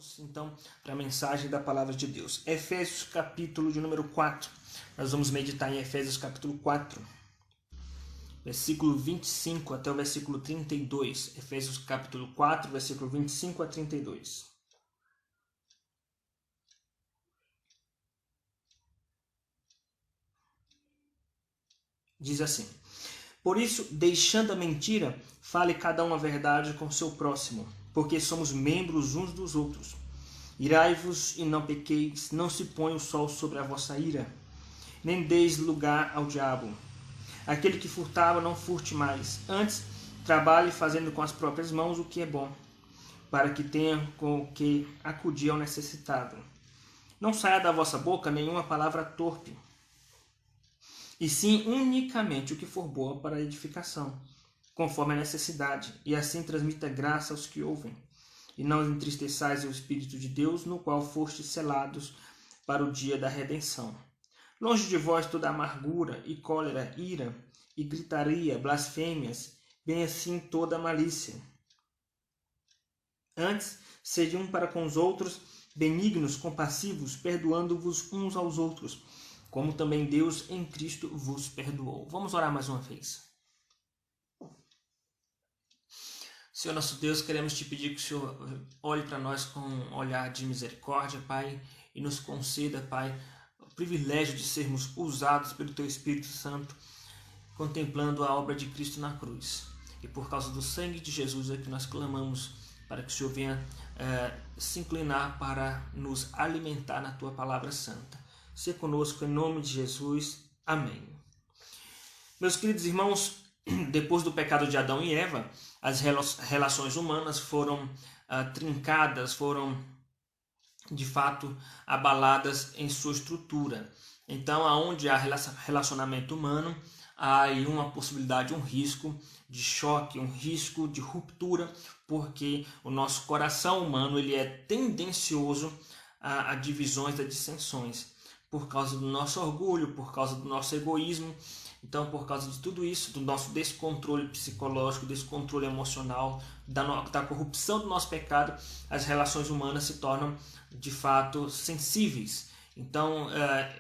Vamos então para a mensagem da palavra de Deus. Efésios capítulo de número 4. Nós vamos meditar em Efésios capítulo 4, versículo 25 até o versículo 32. Efésios capítulo 4, versículo 25 a 32. Diz assim: Por isso, deixando a mentira, fale cada um a verdade com seu próximo, porque somos membros uns dos outros. Irai-vos e não pequeis, não se ponha o sol sobre a vossa ira, nem deis lugar ao diabo. Aquele que furtava, não furte mais, antes trabalhe fazendo com as próprias mãos o que é bom, para que tenha com o que acudir ao necessitado. Não saia da vossa boca nenhuma palavra torpe, e sim unicamente o que for boa para a edificação, conforme a necessidade, e assim transmita graça aos que ouvem. E não entristeçais o Espírito de Deus, no qual fostes selados para o dia da redenção. Longe de vós toda amargura, e cólera, ira, e gritaria, blasfêmias, bem assim toda malícia. Antes, sede um para com os outros benignos, compassivos, perdoando-vos uns aos outros, como também Deus em Cristo vos perdoou. Vamos orar mais uma vez. Senhor nosso Deus, queremos te pedir que o Senhor olhe para nós com um olhar de misericórdia, Pai, e nos conceda, Pai, o privilégio de sermos usados pelo Teu Espírito Santo, contemplando a obra de Cristo na cruz. E por causa do sangue de Jesus é que nós clamamos para que o Senhor venha se inclinar para nos alimentar na Tua palavra santa. Se conosco em nome de Jesus. Amém. Meus queridos irmãos, depois do pecado de Adão e Eva, as relações humanas foram trincadas, foram de fato abaladas em sua estrutura. Então, aonde há relacionamento humano, há aí uma possibilidade, um risco de choque, um risco de ruptura, porque o nosso coração humano ele é tendencioso a divisões, a dissensões, por causa do nosso orgulho, por causa do nosso egoísmo. Então, por causa de tudo isso, do nosso descontrole psicológico, descontrole emocional, da corrupção do nosso pecado, as relações humanas se tornam, de fato, sensíveis. Então,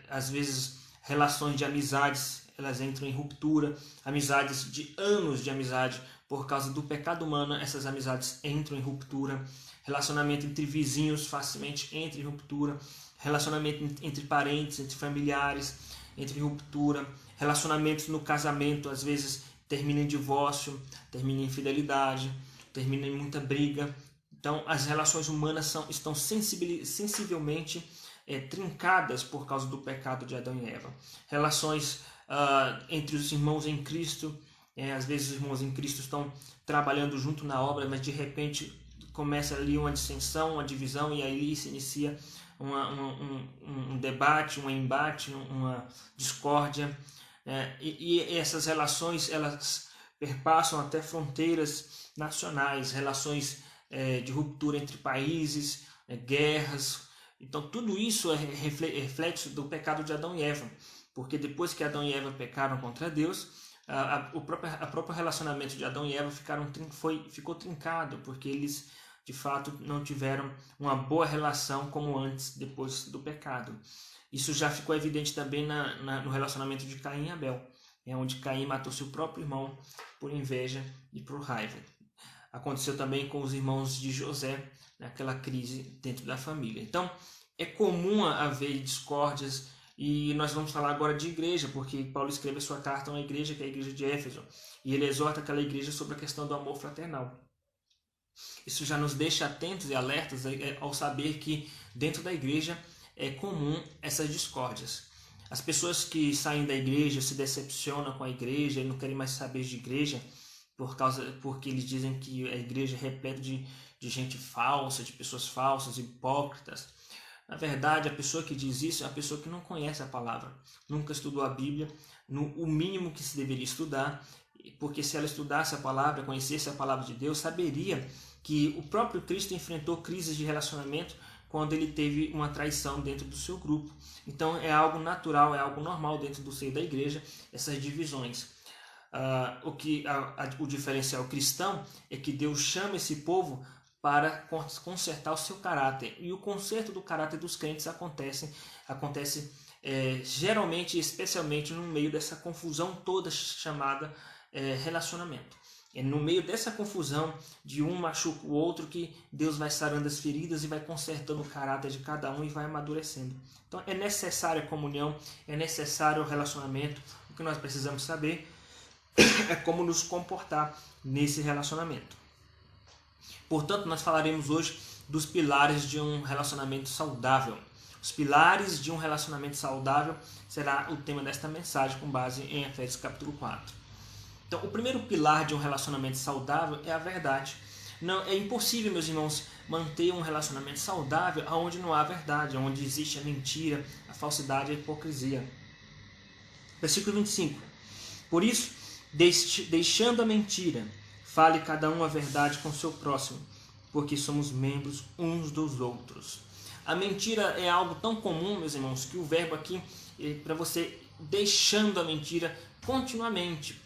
às vezes, relações de amizades, elas entram em ruptura, amizades de anos de amizade, por causa do pecado humano, essas amizades entram em ruptura, relacionamento entre vizinhos facilmente entra em ruptura, relacionamento entre parentes, entre familiares, entra em ruptura, relacionamentos no casamento, às vezes termina em divórcio, termina em infidelidade, termina em muita briga. Então, as relações humanas estão sensivelmente trincadas por causa do pecado de Adão e Eva. Relações entre os irmãos em Cristo, às vezes os irmãos em Cristo estão trabalhando junto na obra, mas de repente começa ali uma dissensão, uma divisão, e aí se inicia um debate, um embate, uma discórdia. E essas relações elas perpassam até fronteiras nacionais, relações de ruptura entre países, guerras. Então tudo isso é reflexo do pecado de Adão e Eva, porque depois que Adão e Eva pecaram contra Deus, o próprio relacionamento de Adão e Eva ficou trincado, porque eles de fato não tiveram uma boa relação como antes, depois do pecado. Isso já ficou evidente também no relacionamento de Caim e Abel, onde Caim matou seu próprio irmão por inveja e por raiva. Aconteceu também com os irmãos de José, naquela crise dentro da família. Então, é comum haver discórdias, e nós vamos falar agora de igreja, porque Paulo escreve a sua carta a uma igreja, que é a igreja de Éfeso, e ele exorta aquela igreja sobre a questão do amor fraternal. Isso já nos deixa atentos e alertas ao saber que dentro da igreja é comum essas discórdias. As pessoas que saem da igreja se decepcionam com a igreja e não querem mais saber de igreja porque eles dizem que a igreja é repleta de gente falsa, de pessoas falsas, hipócritas. Na verdade, a pessoa que diz isso é a pessoa que não conhece a palavra, nunca estudou a Bíblia, o mínimo que se deveria estudar, porque se ela estudasse a palavra, conhecesse a palavra de Deus, saberia que o próprio Cristo enfrentou crises de relacionamento quando ele teve uma traição dentro do seu grupo. Então é algo natural, é algo normal dentro do seio da igreja, essas divisões. O diferencial cristão é que Deus chama esse povo para consertar o seu caráter. E o conserto do caráter dos crentes acontece geralmente, especialmente no meio dessa confusão toda chamada relacionamento. É no meio dessa confusão de um machuca o outro que Deus vai sarando as feridas e vai consertando o caráter de cada um e vai amadurecendo. Então é necessária a comunhão, é necessário o relacionamento. O que nós precisamos saber é como nos comportar nesse relacionamento. Portanto, nós falaremos hoje dos pilares de um relacionamento saudável. Os pilares de um relacionamento saudável será o tema desta mensagem com base em Efésios capítulo 4. Então, o primeiro pilar de um relacionamento saudável é a verdade. Não, é impossível, meus irmãos, manter um relacionamento saudável onde não há verdade, onde existe a mentira, a falsidade e a hipocrisia. Versículo 25. Por isso, deixando a mentira, fale cada um a verdade com o seu próximo, porque somos membros uns dos outros. A mentira é algo tão comum, meus irmãos, que o verbo aqui é para você deixando a mentira continuamente.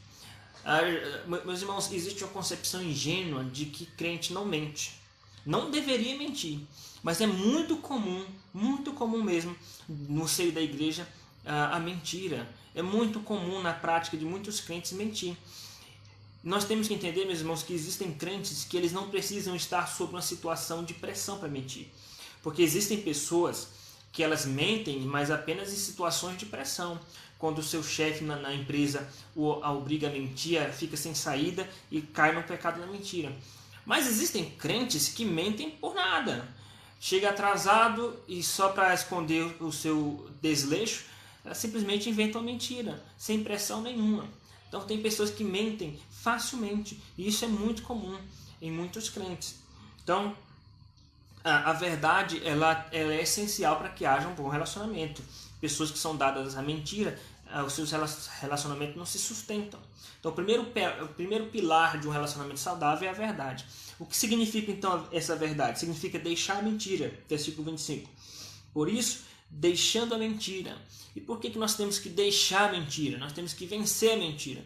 Meus irmãos, existe uma concepção ingênua de que crente não mente. Não deveria mentir, mas é muito comum mesmo no seio da igreja a mentira. É muito comum na prática de muitos crentes mentir. Nós temos que entender, meus irmãos, que existem crentes que eles não precisam estar sob uma situação de pressão para mentir. Porque existem pessoas que elas mentem, mas apenas em situações de pressão. Quando o seu chefe na empresa a obriga a mentir, fica sem saída e cai no pecado da mentira. Mas existem crentes que mentem por nada. Chega atrasado e só para esconder o seu desleixo, simplesmente inventa uma mentira, sem pressão nenhuma. Então tem pessoas que mentem facilmente, e isso é muito comum em muitos crentes. Então a verdade ela é essencial para que haja um bom relacionamento. Pessoas que são dadas à mentira, os seus relacionamentos não se sustentam. Então o primeiro pilar de um relacionamento saudável é a verdade. O que significa então essa verdade? Significa deixar a mentira, versículo 25. Por isso, deixando a mentira. E por que nós temos que deixar a mentira? Nós temos que vencer a mentira.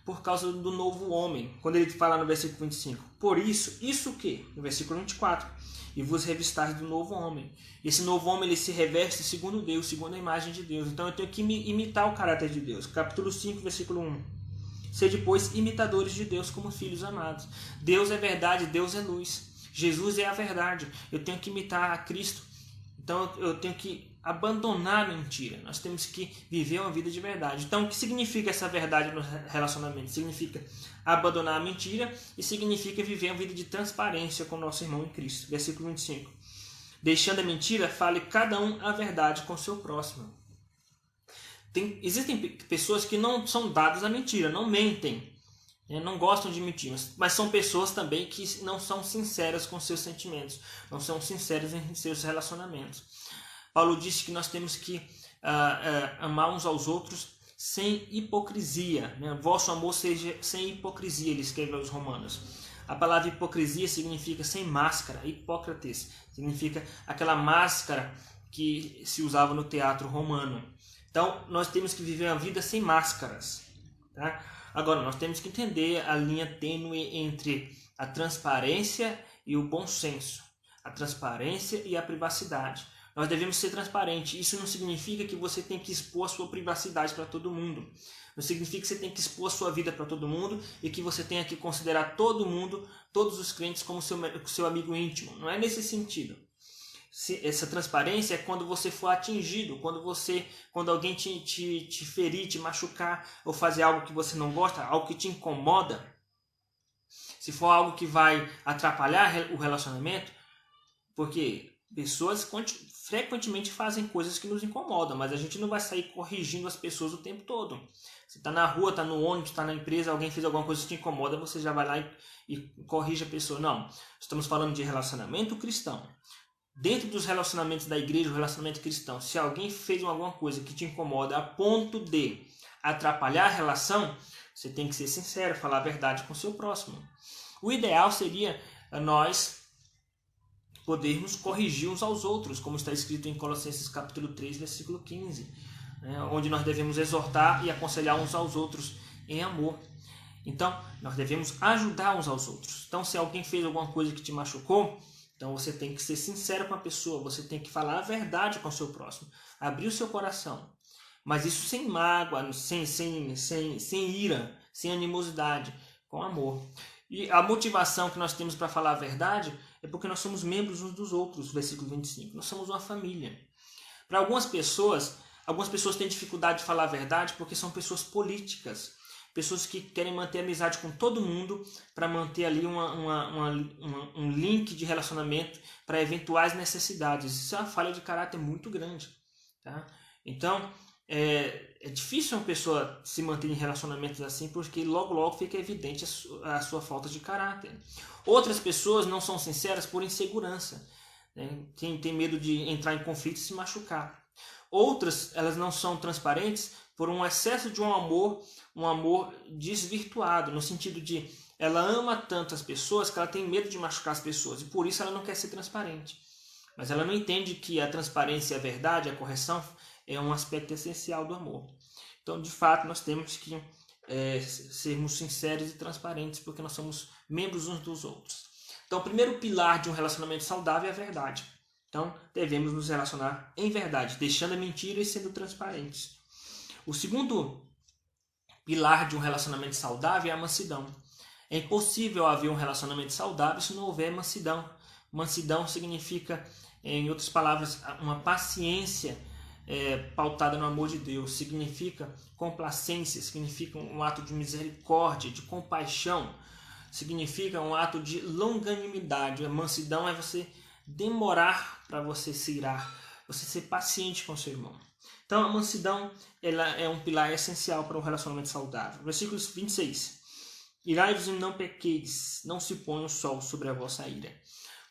Por causa do novo homem. Quando ele fala no versículo 25. Por isso o quê? No versículo 24. E vos revistais do novo homem. Esse novo homem ele se reveste segundo Deus, segundo a imagem de Deus. Então eu tenho que imitar o caráter de Deus. Capítulo 5, versículo 1. Sede, pois, imitadores de Deus como filhos amados. Deus é verdade, Deus é luz. Jesus é a verdade. Eu tenho que imitar a Cristo. Então eu tenho que abandonar a mentira. Nós temos que viver uma vida de verdade. Então o que significa essa verdade no relacionamento? Significa abandonar a mentira e significa viver uma vida de transparência com o nosso irmão em Cristo. Versículo 25. Deixando a mentira, fale cada um a verdade com o seu próximo. Existem pessoas que não são dadas à mentira, não mentem, não gostam de mentir, mas são pessoas também que não são sinceras com seus sentimentos, não são sinceras em seus relacionamentos. Paulo disse que nós temos que amar uns aos outros sem hipocrisia. Vosso amor seja sem hipocrisia, ele escreve aos Romanos. A palavra hipocrisia significa sem máscara, hipócrates, significa aquela máscara que se usava no teatro romano. Então, nós temos que viver uma vida sem máscaras. Tá? Agora, nós temos que entender a linha tênue entre a transparência e o bom senso, a transparência e a privacidade. Nós devemos ser transparentes. Isso não significa que você tem que expor a sua privacidade para todo mundo. Não significa que você tem que expor a sua vida para todo mundo e que você tenha que considerar todo mundo, todos os crentes, como seu amigo íntimo. Não é nesse sentido. Essa transparência é quando você for atingido, quando alguém te ferir, te machucar ou fazer algo que você não gosta, algo que te incomoda. Se for algo que vai atrapalhar o relacionamento, porque pessoas frequentemente fazem coisas que nos incomodam, mas a gente não vai sair corrigindo as pessoas o tempo todo. Você está na rua, está no ônibus, está na empresa, alguém fez alguma coisa que te incomoda, você já vai lá e corrige a pessoa. Não, estamos falando de relacionamento cristão. Dentro dos relacionamentos da igreja, o relacionamento cristão, se alguém fez alguma coisa que te incomoda a ponto de atrapalhar a relação, você tem que ser sincero, falar a verdade com o seu próximo. O ideal seria nós podermos corrigir uns aos outros, como está escrito em Colossenses capítulo 3, versículo 15, onde nós devemos exortar e aconselhar uns aos outros em amor. Então, nós devemos ajudar uns aos outros. Então, se alguém fez alguma coisa que te machucou, então você tem que ser sincero com a pessoa, você tem que falar a verdade com o seu próximo, abrir o seu coração. Mas isso sem mágoa, sem ira, sem animosidade, com amor. E a motivação que nós temos para falar a verdade é porque nós somos membros uns dos outros, versículo 25. Nós somos uma família. Para algumas pessoas têm dificuldade de falar a verdade porque são pessoas políticas. Pessoas que querem manter amizade com todo mundo para manter ali um link de relacionamento para eventuais necessidades. Isso é uma falha de caráter muito grande. Tá? Então, é difícil uma pessoa se manter em relacionamentos assim porque logo fica evidente a sua falta de caráter. Outras pessoas não são sinceras por insegurança. Né? Tem medo de entrar em conflito e se machucar. Outras, elas não são transparentes por um excesso de um amor desvirtuado, no sentido de ela ama tanto as pessoas que ela tem medo de machucar as pessoas e por isso ela não quer ser transparente. Mas ela não entende que a transparência, a verdade, a correção é um aspecto essencial do amor. Então, de fato, nós temos que sermos sinceros e transparentes porque nós somos membros uns dos outros. Então, o primeiro pilar de um relacionamento saudável é a verdade. Então, devemos nos relacionar em verdade, deixando a mentira e sendo transparentes. O segundo pilar de um relacionamento saudável é a mansidão. É impossível haver um relacionamento saudável se não houver mansidão. Mansidão significa, em outras palavras, uma paciência pautada no amor de Deus. Significa complacência, significa um ato de misericórdia, de compaixão. Significa um ato de longanimidade. A mansidão é você demorar para você se irar, você ser paciente com o seu irmão. Então, a mansidão ela é um pilar essencial para um relacionamento saudável. Versículo 26. Irai-vos e não pequeis, não se ponha o sol sobre a vossa ira.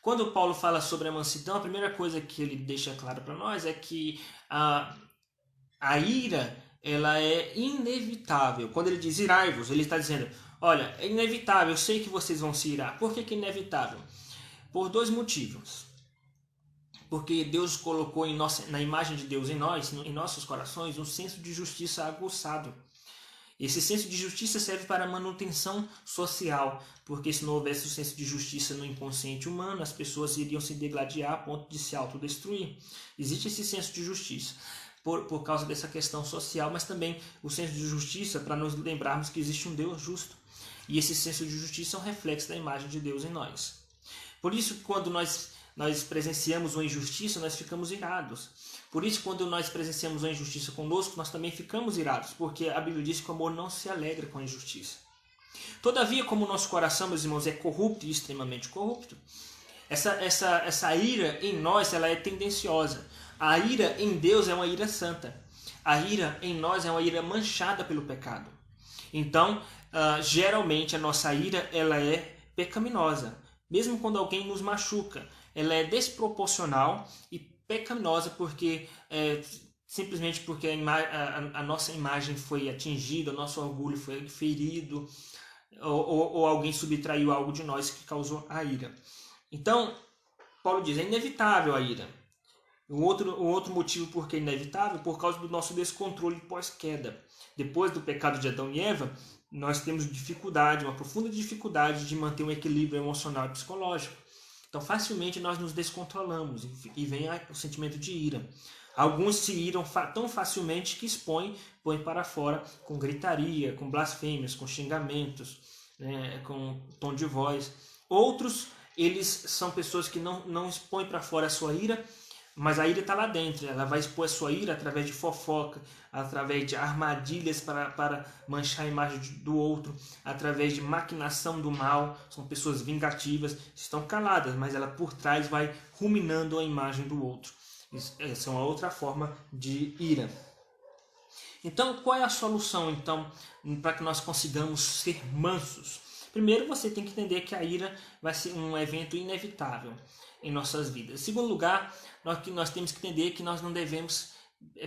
Quando Paulo fala sobre a mansidão, a primeira coisa que ele deixa claro para nós é que a ira ela é inevitável. Quando ele diz irai-vos, ele está dizendo, olha, é inevitável, eu sei que vocês vão se irar. Por que é inevitável? Por dois motivos. Porque Deus colocou na imagem de Deus em nós, em nossos corações, um senso de justiça aguçado. Esse senso de justiça serve para a manutenção social, porque se não houvesse o senso de justiça no inconsciente humano, as pessoas iriam se degladiar a ponto de se autodestruir. Existe esse senso de justiça por causa dessa questão social, mas também o senso de justiça para nos lembrarmos que existe um Deus justo. E esse senso de justiça é um reflexo da imagem de Deus em nós. Por isso, quando nós presenciamos uma injustiça, nós ficamos irados. Por isso, quando nós presenciamos uma injustiça conosco, nós também ficamos irados, porque a Bíblia diz que o amor não se alegra com a injustiça. Todavia, como o nosso coração, meus irmãos, é corrupto e extremamente corrupto, essa ira em nós ela é tendenciosa. A ira em Deus é uma ira santa. A ira em nós é uma ira manchada pelo pecado. Então, geralmente, a nossa ira ela é pecaminosa. Mesmo quando alguém nos machuca, ela é desproporcional e pecaminosa simplesmente porque a nossa imagem foi atingida, o nosso orgulho foi ferido, ou alguém subtraiu algo de nós que causou a ira. Então, Paulo diz, é inevitável a ira. O outro motivo por que é inevitável, por causa do nosso descontrole pós-queda. Depois do pecado de Adão e Eva, nós temos dificuldade, uma profunda dificuldade de manter um equilíbrio emocional e psicológico. Então, facilmente nós nos descontrolamos e vem o sentimento de ira. Alguns se iram tão facilmente que põem para fora com gritaria, com blasfêmias, com xingamentos, né, com tom de voz. Outros, eles são pessoas que não expõem para fora a sua ira, mas a ira está lá dentro. Ela vai expor a sua ira através de fofoca, através de armadilhas para manchar a imagem do outro, através de maquinação do mal. São pessoas vingativas, estão caladas, mas ela por trás vai ruminando a imagem do outro. Essa é uma outra forma de ira. Então, qual é a solução para que nós consigamos ser mansos? Primeiro, você tem que entender que a ira vai ser um evento inevitável em nossas vidas. Em segundo lugar, nós temos que entender que nós não devemos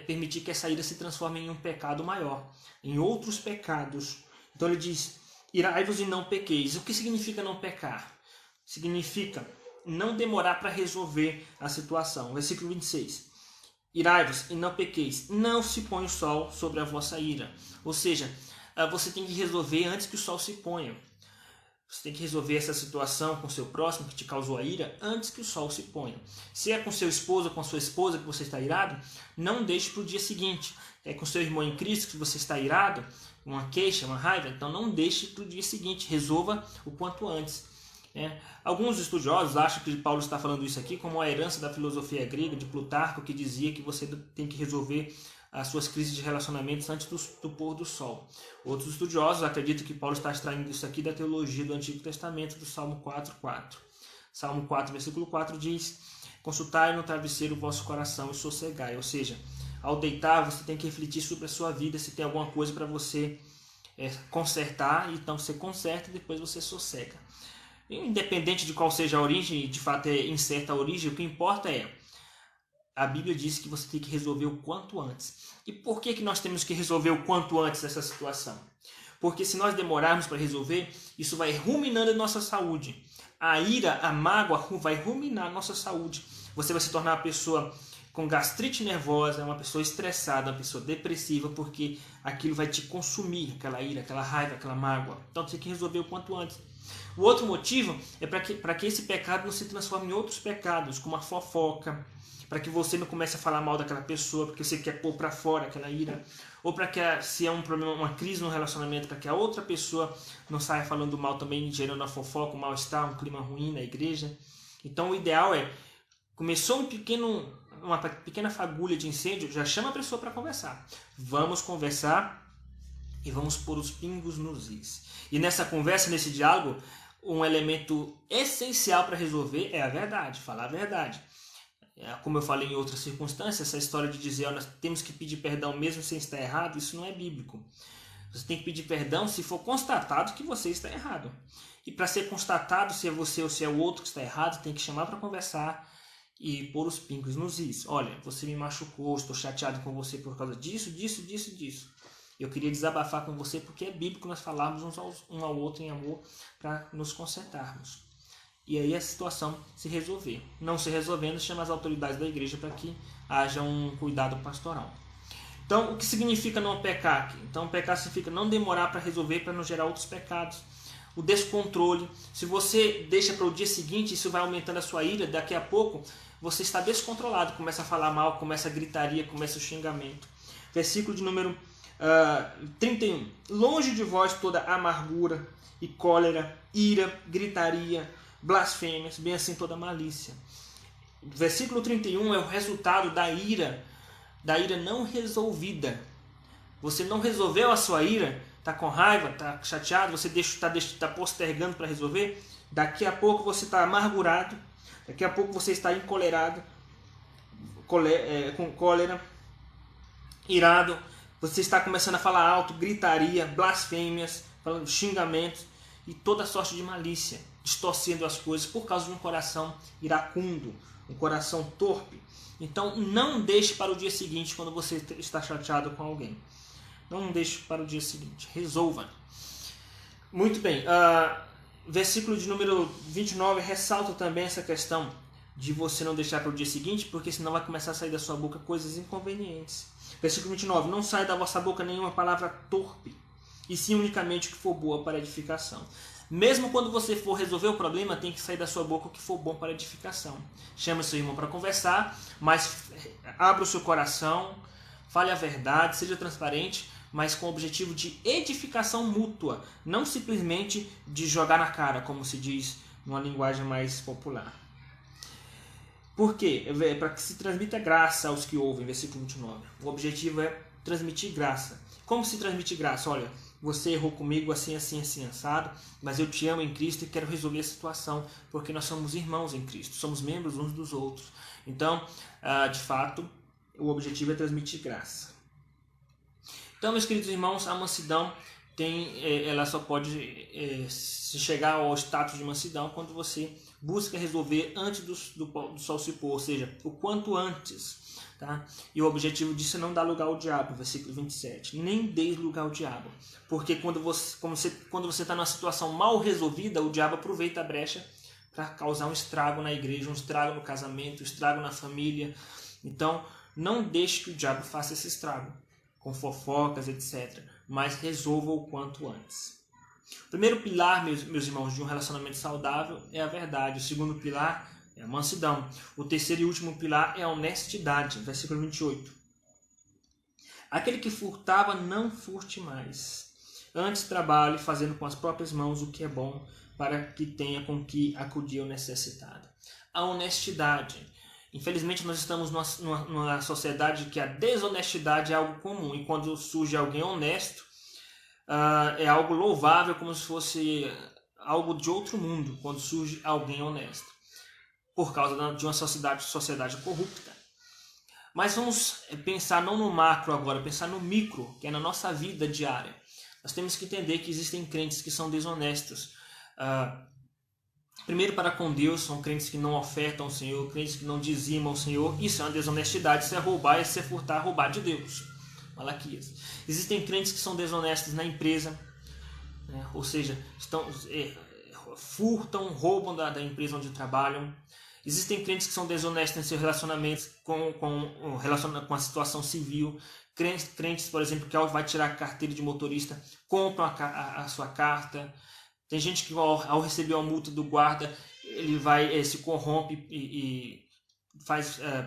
permitir que essa ira se transforme em um pecado maior, em outros pecados. Então ele diz, irai-vos e não pequeis. O que significa não pecar? Significa não demorar para resolver a situação. Versículo 26. Irai-vos e não pequeis, não se põe o sol sobre a vossa ira. Ou seja, você tem que resolver antes que o sol se ponha. Você tem que resolver essa situação com seu próximo que te causou a ira antes que o sol se ponha. Se é com seu esposo ou com sua esposa que você está irado, não deixe para o dia seguinte. É com seu irmão em Cristo que você está irado, uma queixa, uma raiva, então não deixe para o dia seguinte. Resolva o quanto antes. Alguns estudiosos acham que Paulo está falando isso aqui como a herança da filosofia grega de Plutarco, que dizia que você tem que resolver as suas crises de relacionamentos antes do pôr do sol. Outros estudiosos acreditam que Paulo está extraindo isso aqui da teologia do Antigo Testamento, do Salmo 4:4. Salmo 4, versículo 4 diz: consultai no travesseiro o vosso coração e sossegai. Ou seja, ao deitar você tem que refletir sobre a sua vida, se tem alguma coisa para você consertar, então você conserta e depois você sossega. Independente de qual seja a origem, de fato é incerta a origem, o que importa é a Bíblia diz que você tem que resolver o quanto antes. E por que nós temos que resolver o quanto antes essa situação? Porque se nós demorarmos para resolver, isso vai ruminando a nossa saúde. A ira, a mágoa vai ruminar a nossa saúde. Você vai se tornar uma pessoa com gastrite nervosa, uma pessoa estressada, uma pessoa depressiva, porque aquilo vai te consumir, aquela ira, aquela raiva, aquela mágoa. Então você tem que resolver o quanto antes. O outro motivo é para que esse pecado não se transforme em outros pecados, como a fofoca, para que você não comece a falar mal daquela pessoa, porque você quer pôr para fora aquela ira, ou para que, se é um problema, uma crise no relacionamento, para que a outra pessoa não saia falando mal também, gerando uma fofoca, um mal-estar, um clima ruim na igreja. Então o ideal é, começou uma pequena fagulha de incêndio, já chama a pessoa para conversar. Vamos conversar e vamos pôr os pingos nos is. E nessa conversa, nesse diálogo, um elemento essencial para resolver é a verdade, falar a verdade. Como eu falei em outras circunstâncias, essa história de dizer nós temos que pedir perdão mesmo sem estar errado, isso não é bíblico. Você tem que pedir perdão se for constatado que você está errado. E para ser constatado se é você ou se é o outro que está errado, tem que chamar para conversar e pôr os pingos nos is. Olha, você me machucou, estou chateado com você por causa disso. Eu queria desabafar com você porque é bíblico nós falarmos um ao outro em amor para nos consertarmos. E aí a situação se resolver. Não se resolvendo, chama as autoridades da igreja para que haja um cuidado pastoral. Então, o que significa não pecar aqui? Então, pecar significa não demorar para resolver, para não gerar outros pecados. O descontrole. Se você deixa para o dia seguinte, isso vai aumentando a sua ira, daqui a pouco você está descontrolado, começa a falar mal, começa a gritaria, começa o xingamento. Versículo de número 31. Longe de vós toda amargura e cólera, ira, gritaria, blasfêmias, bem assim toda malícia. Versículo 31 é o resultado da ira não resolvida. Você não resolveu a sua ira, está com raiva, está chateado, você está postergando para resolver, daqui a pouco você está amargurado, daqui a pouco você está encolerado, com cólera, irado, você está começando a falar alto, gritaria, blasfêmias, xingamentos e toda sorte de malícia, distorcendo as coisas por causa de um coração iracundo, um coração torpe. Então não deixe para o dia seguinte quando você está chateado com alguém. Não deixe para o dia seguinte, resolva. Muito bem, versículo de número 29 ressalta também essa questão de você não deixar para o dia seguinte, porque senão vai começar a sair da sua boca coisas inconvenientes. Versículo 29, não sai da vossa boca nenhuma palavra torpe, e sim unicamente o que for boa para edificação. Mesmo quando você for resolver o problema, tem que sair da sua boca o que for bom para edificação. Chama seu irmão para conversar, mas abra o seu coração, fale a verdade, seja transparente, mas com o objetivo de edificação mútua, não simplesmente de jogar na cara, como se diz numa linguagem mais popular. Por quê? É para que se transmita graça aos que ouvem, versículo 29. O objetivo é transmitir graça. Como se transmite graça? Olha, você errou comigo assim, assado, mas eu te amo em Cristo e quero resolver a situação, porque nós somos irmãos em Cristo, somos membros uns dos outros. Então, de fato, o objetivo é transmitir graça. Então, meus queridos irmãos, a mansidão ela só pode se chegar ao status de mansidão quando você busca resolver antes do sol se pôr, ou seja, o quanto antes. Tá? E o objetivo disso é não dar lugar ao diabo, versículo 27. Nem deis lugar ao diabo. Porque quando você está numa situação mal resolvida, o diabo aproveita a brecha para causar um estrago na igreja, um estrago no casamento, um estrago na família. Então, não deixe que o diabo faça esse estrago, com fofocas, etc. mas resolva o quanto antes. O primeiro pilar, meus irmãos, de um relacionamento saudável é a verdade. O segundo pilar é a mansidão. O terceiro e último pilar é a honestidade. Versículo 28. Aquele que furtava, não furte mais. Antes trabalhe fazendo com as próprias mãos o que é bom, para que tenha com que acudir ao necessitado. A honestidade. Infelizmente, nós estamos numa sociedade que a desonestidade é algo comum. E quando surge alguém honesto, é algo louvável, como se fosse algo de outro mundo, quando surge alguém honesto. Por causa de uma sociedade corrupta. Mas vamos pensar não no macro agora, pensar no micro, que é na nossa vida diária. Nós temos que entender que existem crentes que são desonestos. Primeiro, para com Deus, são crentes que não ofertam ao Senhor, crentes que não dizimam ao Senhor. Isso é uma desonestidade, isso é roubar, isso é furtar, roubar de Deus. Malaquias. Existem crentes que são desonestos na empresa, né? Ou seja, furtam, roubam da empresa onde trabalham. Existem crentes que são desonestos em seus relacionamentos com a situação civil. Crentes, por exemplo, que vai tirar a carteira de motorista, compram a sua carta. Tem gente que ao receber a multa do guarda, ele vai se corrompe e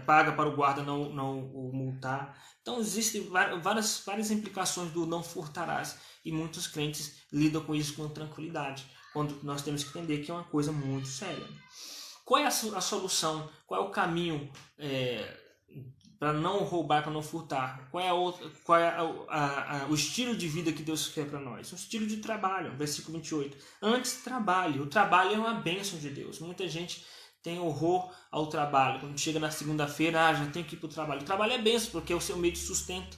paga para o guarda não o multar. Então existem várias implicações do não furtarás, e muitos crentes lidam com isso com tranquilidade, quando nós temos que entender que é uma coisa muito séria. Qual é a solução? Qual é o caminho para não roubar, para não furtar? Qual é o estilo de vida que Deus quer para nós? Um estilo de trabalho, versículo 28. Antes, trabalhe. O trabalho é uma bênção de Deus. Muita gente tem horror ao trabalho. Quando chega na segunda-feira, já tem que ir para o trabalho. O trabalho é bênção, porque é o seu meio de sustento.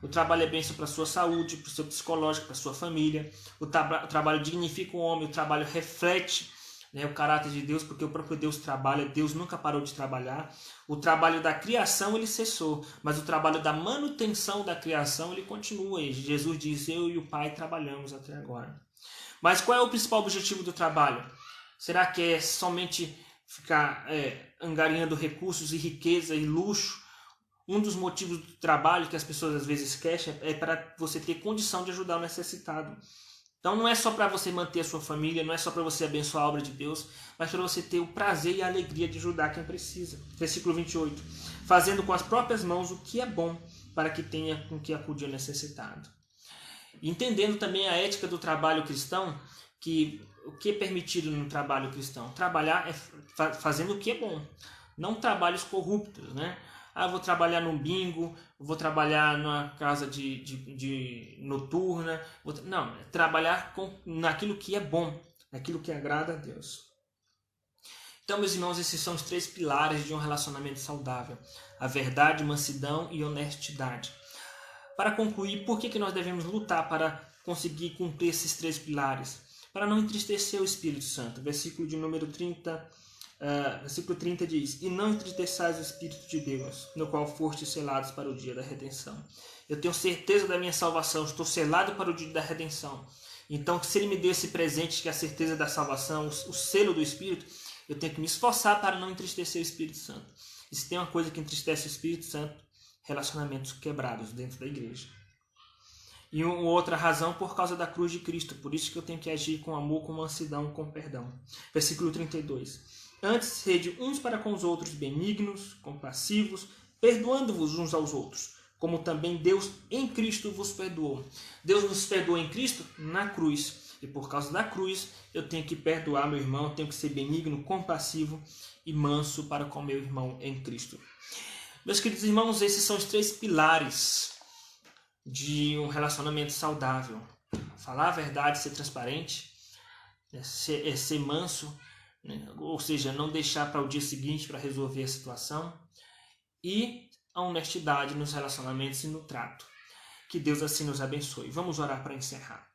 O trabalho é bênção para a sua saúde, para o seu psicológico, para a sua família. O trabalho dignifica o homem, o trabalho reflete o caráter de Deus, porque o próprio Deus trabalha. Deus nunca parou de trabalhar. O trabalho da criação ele cessou, mas o trabalho da manutenção da criação ele continua. E Jesus diz: eu e o Pai trabalhamos até agora. Mas qual é o principal objetivo do trabalho? Será que é somente ficar angariando recursos e riqueza e luxo? Um dos motivos do trabalho que as pessoas às vezes esquecem é para você ter condição de ajudar o necessitado. Então não é só para você manter a sua família, não é só para você abençoar a obra de Deus, mas para você ter o prazer e a alegria de ajudar quem precisa. Versículo 28. Fazendo com as próprias mãos o que é bom, para que tenha com que acudir ao necessitado. Entendendo também a ética do trabalho cristão, que o que é permitido no trabalho cristão? Trabalhar é fazendo o que é bom, não trabalhos corruptos, né? Vou trabalhar num bingo, vou trabalhar numa casa de noturna. Não, é trabalhar naquilo que é bom, naquilo que agrada a Deus. Então, meus irmãos, esses são os 3 pilares de um relacionamento saudável: a verdade, mansidão e honestidade. Para concluir, por que nós devemos lutar para conseguir cumprir esses 3 pilares? Para não entristecer o Espírito Santo. Versículo de número 30. Versículo 30 diz: e não entristeçais o Espírito de Deus, no qual fostes selados para o dia da redenção. Eu tenho certeza da minha salvação, estou selado para o dia da redenção. Então, se Ele me deu esse presente, que é a certeza da salvação, o selo do Espírito, eu tenho que me esforçar para não entristecer o Espírito Santo. E se tem uma coisa que entristece o Espírito Santo, relacionamentos quebrados dentro da igreja. E uma outra razão, por causa da cruz de Cristo. Por isso que eu tenho que agir com amor, com mansidão, com perdão. Versículo 32. Antes, sede uns para com os outros benignos, compassivos, perdoando-vos uns aos outros, como também Deus em Cristo vos perdoou. Deus nos perdoou em Cristo na cruz. E por causa da cruz, eu tenho que perdoar meu irmão, eu tenho que ser benigno, compassivo e manso para com meu irmão em Cristo. Meus queridos irmãos, esses são os 3 pilares de um relacionamento saudável. Falar a verdade, ser transparente, ser manso, ou seja, não deixar para o dia seguinte para resolver a situação, e a honestidade nos relacionamentos e no trato. Que Deus assim nos abençoe. Vamos orar para encerrar.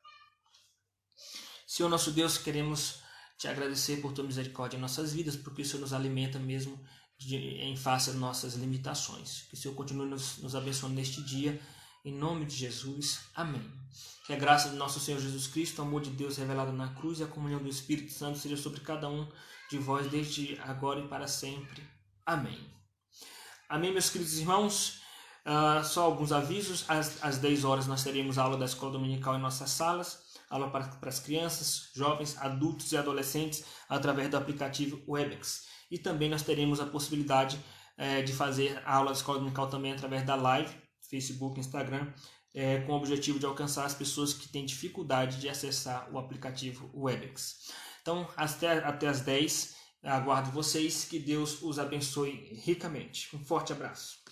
Senhor nosso Deus, queremos te agradecer por tua misericórdia em nossas vidas, porque o Senhor nos alimenta mesmo em face das nossas limitações. Que o Senhor continue nos abençoando neste dia, em nome de Jesus. Amém. Que a graça do nosso Senhor Jesus Cristo, o amor de Deus revelado na cruz e a comunhão do Espírito Santo seja sobre cada um de vós desde agora e para sempre. Amém. Amém, meus queridos irmãos. Só alguns avisos: às 10 horas nós teremos aula da escola dominical em nossas salas, aula para as crianças, jovens, adultos e adolescentes através do aplicativo Webex. E também nós teremos a possibilidade de fazer a aula da escola dominical também através da live, Facebook, Instagram, com o objetivo de alcançar as pessoas que têm dificuldade de acessar o aplicativo Webex. Então, até às 10, aguardo vocês, que Deus os abençoe ricamente. Um forte abraço.